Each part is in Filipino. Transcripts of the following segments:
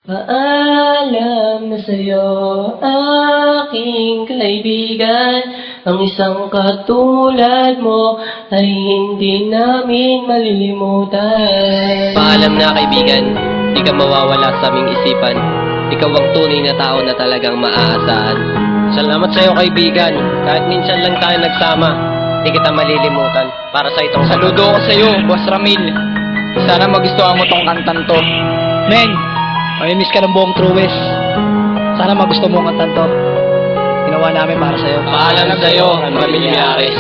Paalam na sa'yo, aking kaibigan. Ang isang katulad mo ay hindi namin malilimutan. Paalam na kaibigan, di ka mawawala sa aming isipan. Ikaw ang tunay na tao na talagang maaasahan. Salamat sa'yo kaibigan, kahit minsan lang tayo nagsama, di kita malilimutan. Para sa itong Saludo ko sa'yo, Boss Ramil. Sana magustuhan mo tong kantan to. Men, mamimiss ka ng buong True West. Sana magustuhan mo ang kantan to. Ginawa namin para sa'yo. Paalam sa'yo, Pamilyares.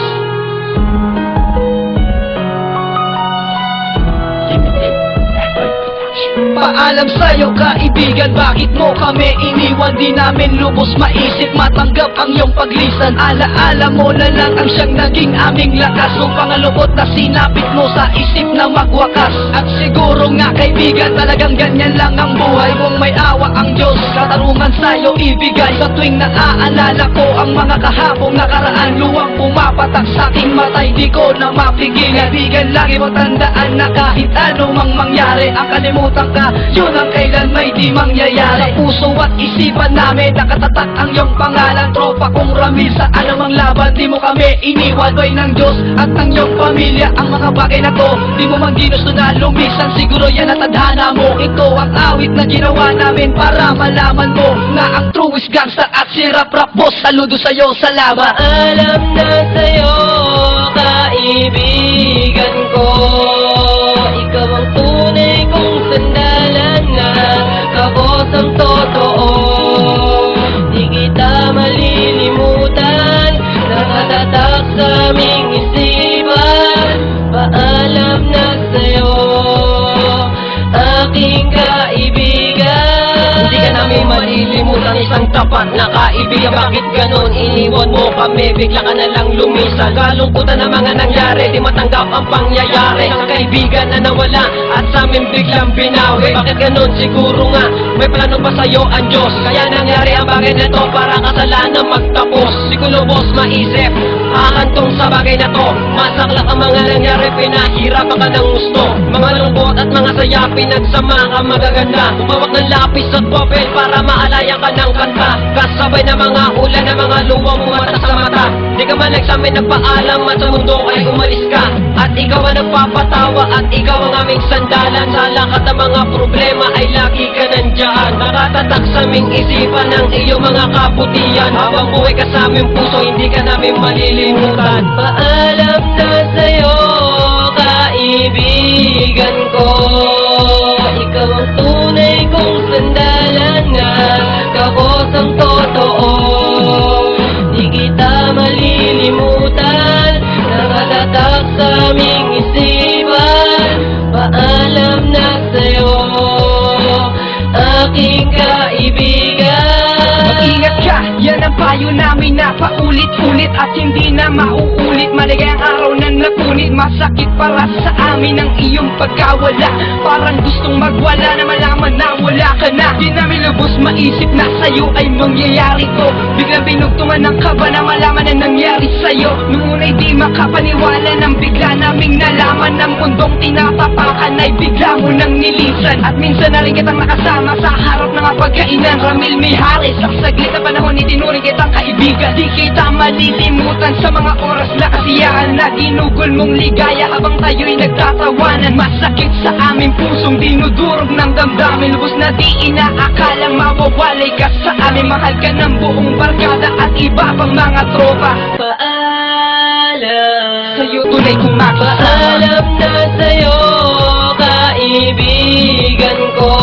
Paalam sa'yo kaibigan, bakit mo kami iniwan? Di namin lubos maisip matanggap ang iyong paglisan. Alaala mo na lang ang siyang naging aming lakas. Nung pangalubot na sinapit mo sa isip na magwakas. At siguro nga kaibigan, talagang ganyan lang ang buhay. Kung may awa ang Diyos, katarungan sa'yo ibigay. Sa tuwing naaalala ko ang mga kahapong nakaraan, luwang pumapatak sa aking matay, di ko na mapigil. Kaibigan, lagi mo tandaan na kahit anumang mangyari, ang kalimutan ka, yun ang kailan may di mangyayari. Sa puso at isipan namin nakatatak ang iyong pangalan. Tropa kong Ramil, sa anumang laban, di mo kami iniwan. Doy ng Diyos at ng iyong pamilya ang mga bagay na to, di mo man ginusto na lumisan. Siguro yan ang tadhana mo. Ito ang awit na ginawa namin para malaman mo na ang truest gangsta at si Rap Rap Boss. Saludo sa'yo, salamat. Paalam na sa'yo, kaibigan ko. Ikaw ang tunay kong sandalan na kabos ang totoo. Di kita malilimutan, nakatatak sa aming isipan. Paalam na sa'yo, aking kaibigan. Hindi ka namin malilimutan, isang tapat na kaibigan. Bakit ganon? Iniwan mo kami, bigla ka na lang lumisan. Kalungkutan na mga nangyari, di matanggap ang pangyayari. Ang kaibigan na nawala at sa amin biglang binawi. Bakit ganon? Siguro nga may plano pa sa'yo ang Diyos, kaya nangyari ang bagay na to para kasalanan magtapos. Di ko lubos maisip, ahantong sa bagay na to. Masaklak ang mga nangyari, pinahirapan ka ng gusto. Mga lungkot at mga saya, pinagsama ka magaganda. Umawak ng lapis at papel para maalaya ka ng kanta. Kasabay na mga ulan na mga luwang mata sa mata. Di ka man nagsamin nagpaalam at sa mundo ay umalis ka. At ikaw ang nagpapatawa at ikaw ang aming sandalan. Sa lakat ng mga problema ay lagi ka nandyan. Nakatatak sa aming isipan ng iyong mga kabutihan. Habang buhay ka sa aming puso, hindi ka namin malilimutan. Paalam na sa'yo, kaibigan ko. Ikaw ang tunay kong sandalan na kabos ang totoo. Di kita malilimutan, nakatatak sa aming isipan. Paalam na sa'yo, aking kaibigan. Mag-ingat ka, yan ang payo namin na paulit-ulit at hindi na mauulit. Maligayang araw na napunit, masakit para sa amin ang iyong pagkawala. Parang gustong magwala na malaman na wala ka na. Di namin lubos maisip na sa'yo ay mangyayari to. Biglang binugtungan ng kaba na malaman na nangyari sa'yo. Nung una'y di makapaniwala nang bigla naming nalaman ng mundong tinatapakan ay bigla mo nang nilisan. At minsan na rin kitang nakasama sa harap ng pagkainan. Ramil Mijares, sa saglit na panahon itinuring kitang kaibigan. Di kita malilimutan sa mga oras na kasiyahan na ginugol mong ligaya habang tayo'y nagtatawanan. Masakit sa aming pusong dinudurog ng damdamin. Lubos na di inaakalang mawawalay ka sa amin. Mahal ka ng buong barkada at iba pang mga tropa. Paalam Sa'yo tunay kong makasama. Paalam na sa'yo, kaibigan ko.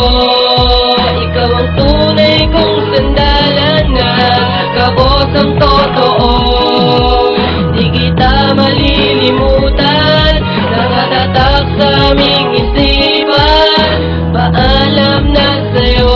Ikaw ang tunay kong sandalan na kabos ang totoo. Di kita malilimutan, nakatatak sa aming isipan. Paalam na sa'yo,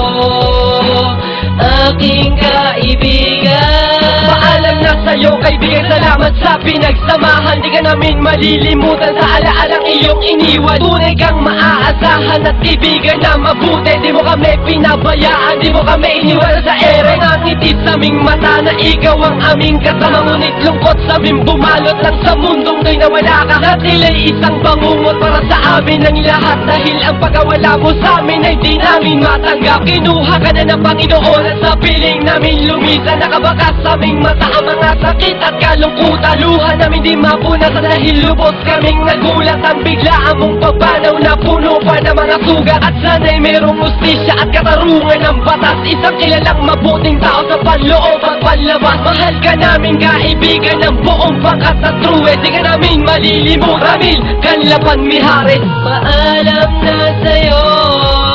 aking kaibigan. Paalam na sa'yo kaibigan, salamat sa pinagsamahan. Di ka namin malilimutan sa alaalang iyong iniwan. Tunay kang maaasahan. kaibigan at kaibigan na mabuti. Di mo kami pinabayaan, di mo kami iniwala sa ere. Nangiti sa aming mata na ikaw ang aming kasama, ngunit lungkot sa aming bumalot lang sa mundong to'y nawala ka. Na sila'y isang bangungot para sa amin ang lahat, dahil ang pagkawala mo sa amin ay di namin matanggap. Kinuha ka na ng Panginoon at sa piling namin lumisan. Nakabakas sa aming mata ang mga sakit at kalungkutan. Luha namin di mapunasan dahil lubos kaming nagulat. Ang biglaan mong pagbanaw na puno pa ng mga sugat. At sana'y merong ustisya at katarungan ng batas. Isang kilalang mabuting tao sa panloob at panlabas. Mahal ka namin kaibigan ng buong pangkat at truwe. Di ka namin malilimut, Ramil Canlapan Mijares. Paalam na sa'yo,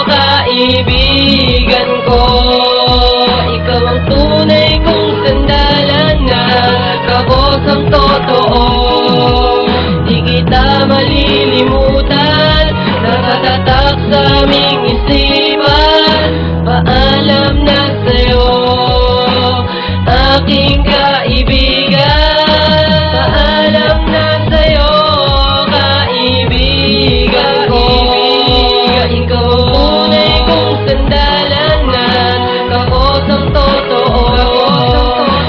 kaibigan ko. Ikaw ang tunay kong sandalan na kabos ang totoo. Di kita malilimutan, nakatatak sa aming isipan. Paalam na sa'yo, aking kaibigan. Paalam na sa'yo, kaibigan ko. Ikaw ang tunay kong sandalan na kabos ang totoo.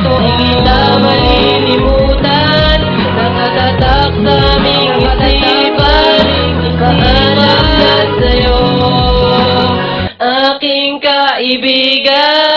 Di kita malilimutan, nakatatak sa aming isipan. Paalam na sa'yo, aking kaibigan.